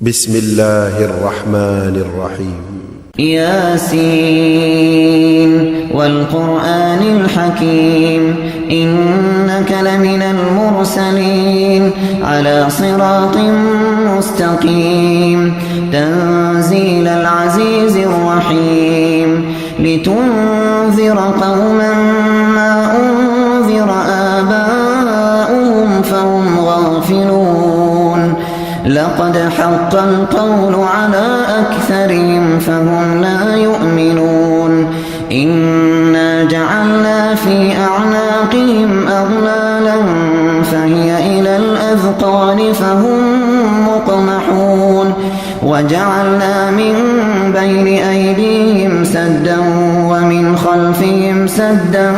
بسم الله الرحمن الرحيم ياسين والقرآن الحكيم إنك لمن المرسلين على صراط مستقيم تنزيل العزيز الرحيم لتنذر قوما ما أنذر آباؤهم فهم غافلون لقد حق القول على أكثرهم فهم لا يؤمنون إنا جعلنا في أعناقهم أغلالا فهي إلى الأذقان فهم مقمحون وجعلنا من بين أيديهم سدا ومن خلفهم سدا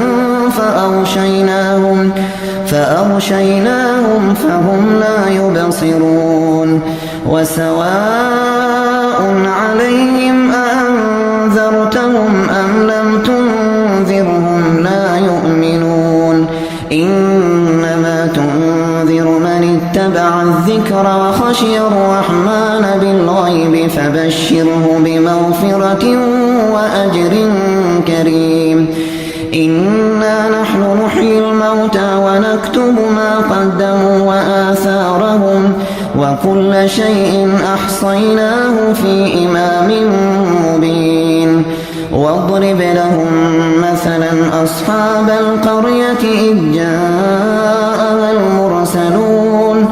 فأغشيناهم فهم لا يبصرون وسواء عليهم أنذرتهم أم لم تنذرهم لا يؤمنون إنما تنذر من اتبع الذكر وخشي الرحمن بالغيب فبشره بمغفرة وأجر كريم إنا نحن نحيي الموتى ونكتب ما قدموا وآثارهم وكل شيء أحصيناه في إمام مبين واضرب لهم مثلا أصحاب القرية إذ جاءها المرسلون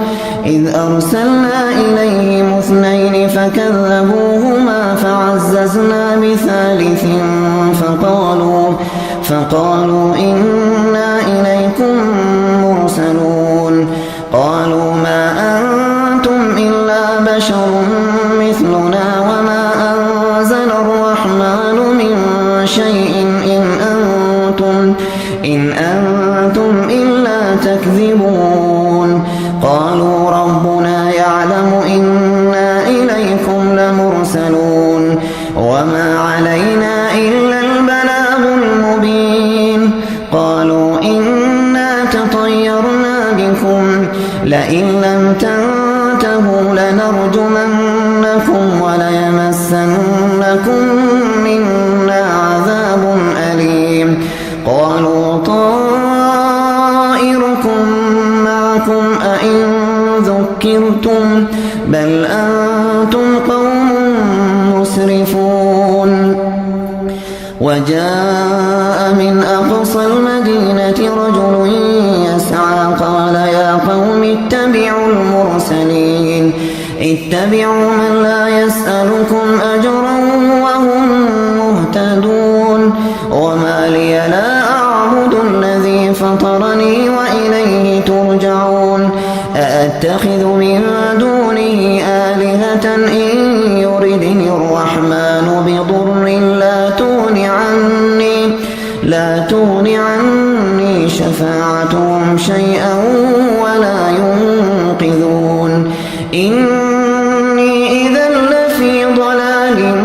إذ أرسلنا إليهم اثنين فكذبوهما فعززنا بثالث فقالوا إنا إليكم مرسلون قالوا ما أنتم إلا بشر مثلنا وما أنزل الرحمن من شيء إن أنتم إلا تكذبون قالوا ربنا يعلم إنا إليكم لمرسلون وما علينا إلا البلاغ المبين قالوا إنا تطيرنا بكم لئن لم تنتهوا لنرجمنكم وليمسنكم منا عذاب أليم قالوا طائركم معكم أئن ذكرتم بل أنتم قوم مسرفون وجاء من أقصى المدينة رجل يسعى قال يا قوم اتبعوا المرسلين اتبعوا من لا يسألكم أجرا وهم مهتدون وما لي لا أعبد الذي فطرني وإليه ترجعون أأتخذ من دونه آلهة إن يردني الرحمن بضر لا تغن عني شفاعتهم شيئا ولا ينقذون إني إذا لفي ضلال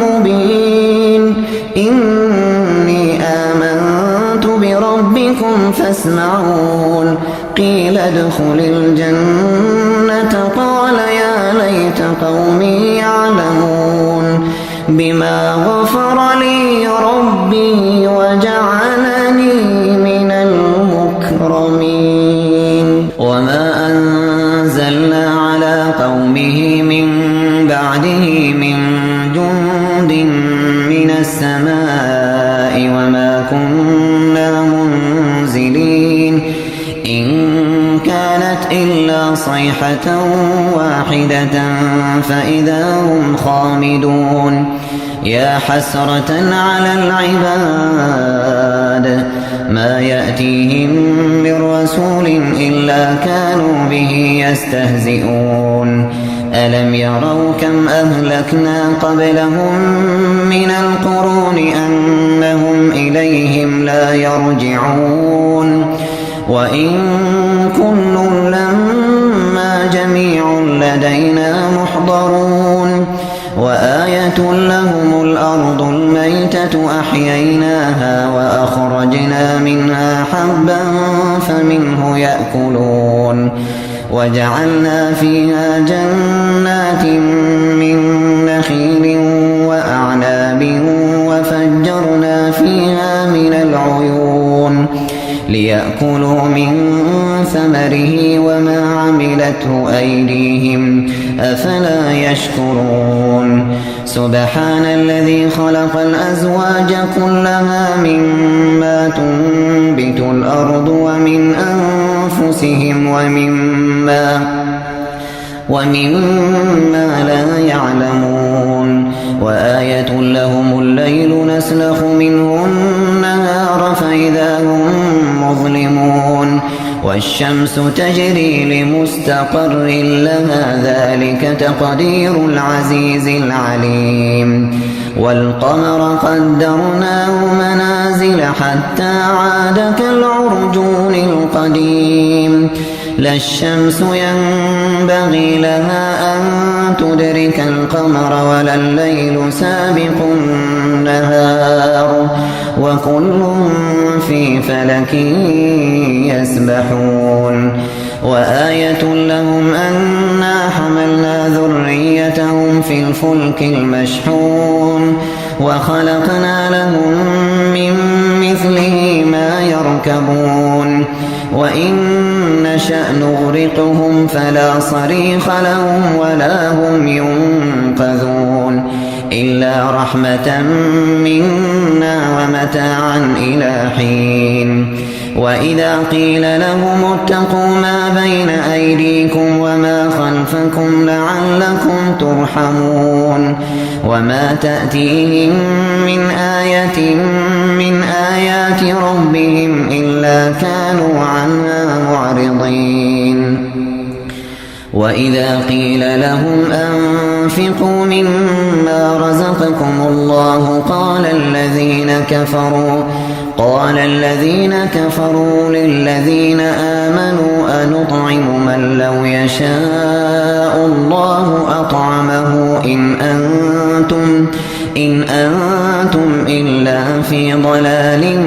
مبين إني آمنت بربكم فاسمعون قيل ادخل الجنة قال يا ليت قومي يعلمون بما غفر لي ربي وجعلني من المكرمين وما أنزلنا على قومه من بعده من جند من السماء وما كنا منزلين إن كانت إلا صيحة واحدة فإذا هم خامدون يا حسرة على العباد ما يأتيهم من رسول إلا كانوا به يستهزئون ألم يروا كم أهلكنا قبلهم من القرون أنهم إليهم لا يرجعون وإن كل لما جميع لدينا محضرون وآية لهم الأرض الميتة أحييناها وأخرجنا منها حبا فمنه يأكلون وجعلنا فيها جنات جنات من نخيل وأعناب وفجرنا فيها من العيون ليأكلوا من ثمره وما عملته أيديهم أفلا يشكرون سبحان الذي خلق الأزواج كلها مما تنبت الأرض ومن أنفسهم ومما لا يعلمون وآية لهم الليل نسلخ منه النهار فإذا هم مظلمون والشمس تجري لمستقر لها ذلك تقدير العزيز العليم والقمر قدرناه منازل حتى عاد كالعرجون القديم لا الشمس ينبغي لها أن تدرك القمر ولا الليل سابق النهار وكل في فلك يسبحون وآية لهم أنا حملنا ذريتهم في الفلك المشحون وخلقنا لهم من مثله ما يركبون وإن نشأ نغرقهم فلا صريخ لهم ولا هم ينقذون إلا رحمة منا ومتاعا إلى حين وإذا قيل لهم اتقوا ما بين أيديكم وما خلفكم لعلكم ترحمون وما تأتيهم من آية من آيات ربهم إلا كانوا عنها معرضين وإذا قيل لهم أنفقوا مما رزقكم الله قال الذين كفروا للذين آمنوا أنطعم من لو يشاء الله أطعمه إن أنتم إلا في ضلال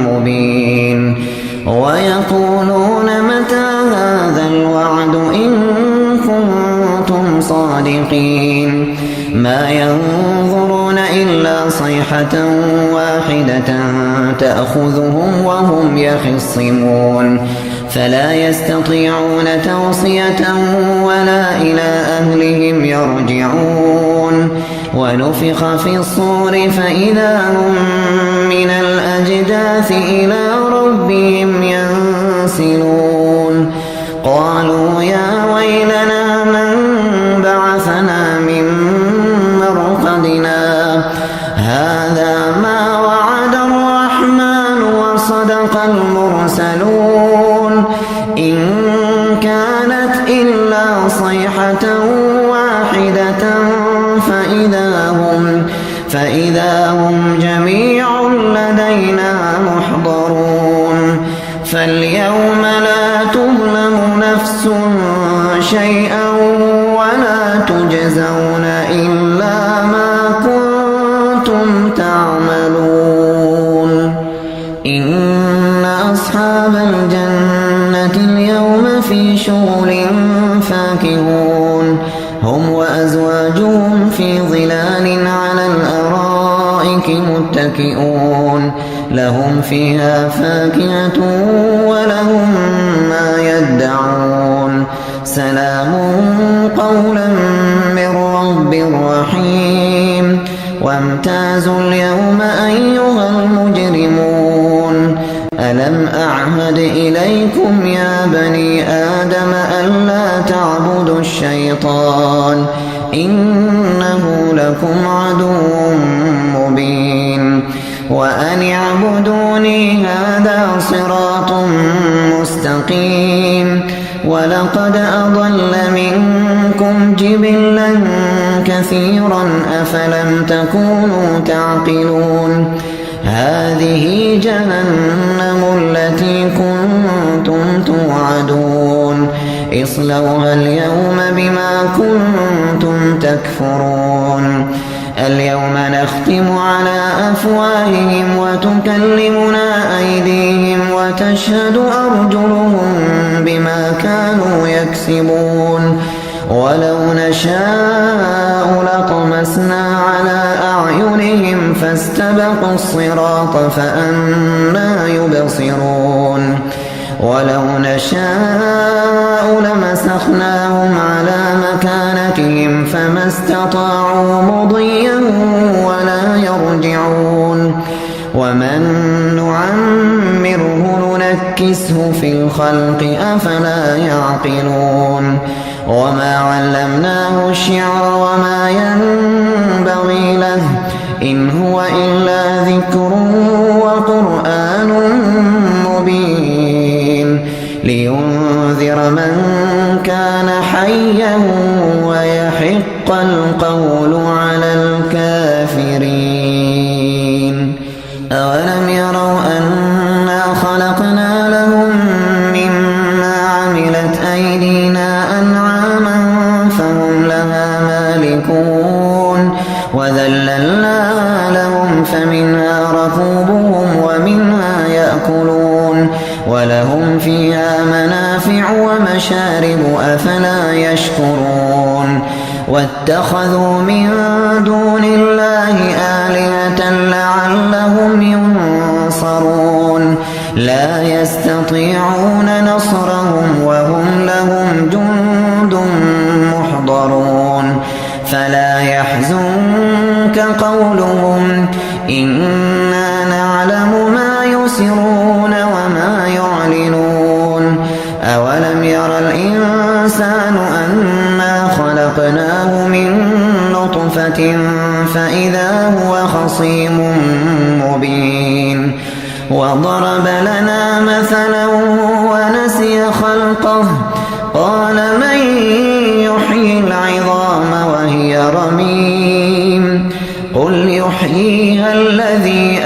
مبين ويقولون متى هذا الوعد إن كنتم صادقين ما ينظرون إلا صيحة واحدة تأخذهم وهم يخصمون فلا يستطيعون توصية ولا إلى أهلهم يرجعون ونفخ في الصور فإذا هم من الأجداث إلى ربهم ينسلون قالوا يا ويلنا من بعثنا من مرقدنا هذا ما وعد الرحمن وصدق المرسلون إن كانت إلا صيحة واحدة فإذا هم جميع لدينا محضرون فاليوم لا تظلم نفس شيئا ولا تجزون إلا ما كنتم تعملون إن أصحاب الجنة اليوم في شغل فاكهون هم وأزواجهم في ظلال على الأرائك متكئون لهم فيها فاكهة ولهم ما يدعون سلام قولا من رب رحيم وامتازوا اليوم أيها المجرمون ألم أعهد إليكم يا بني آدم ألا تعبدوا الشيطان إنه لكم عدو مبين وأن اعبدوني هذا صراط مستقيم ولقد أضل منكم جبلا كثيرا أفلم تكونوا تعقلون هذه جهنم التي كنتم توعدون اصلوها اليوم بما كنتم تكفرون اليوم نختم على أفواههم وتكلمنا أيديهم وتشهد أرجلهم بما كانوا يكسبون ولو نشاء لطمسنا على أعينهم فاستبقوا الصراط فأنى يبصرون ولو نشاء لمسخناهم على مكانتهم فما استطاعوا مضيا ولا يرجعون ومن نعمره ننكسه في الخلق أفلا يعقلون وما علمناه الشعر وما ينبغي له إن هو إلا ذكر وقرآن مبين لينذر من كان حيا ويحق القول على الكافرين أولم يروا أنا خلقنا لهم مما عملت أيدينا أنعاما فهم لها مالكون وذللناها لهم فمنها ركوبهم ومنها يأكلون ولهم فيها منافع ومشارب أفلا يشكرون واتخذوا من دون الله آلهة لعلهم ينصرون لا يستطيعون نصرهم وهم لهم جند محضرون فلا يحزنك قولهم إنا نعلم ما يسرون وما يعلنون أولم ير الإنسان أنا خلقناه من نطفة فإذا هو خصيم مبين وضرب لنا مثلا ونسي خلقه قال من يحيي العظام وهي رميم قل يحييها الذي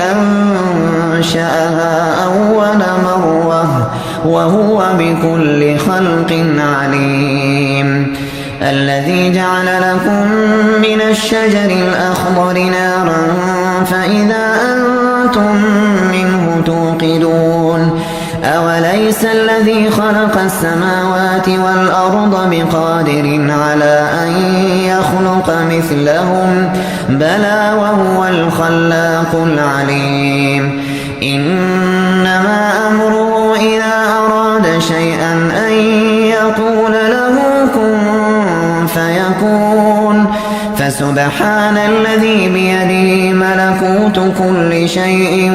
أنشأها أول مرة وهو بكل خلق عليم الذي جعل لكم من الشجر الأخضر نارا فإذا أنتم منه توقدون أوليس الذي خلق السماوات والأرض بقادر على أن يخلق مثلهم بلى وهو الخلاق العليم إنما أمره إذا أراد شيئا أن يقول له كن فيكون فسبحان الذي بيده ملكوت كل شيء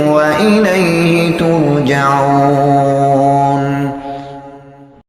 وإليه ترجعون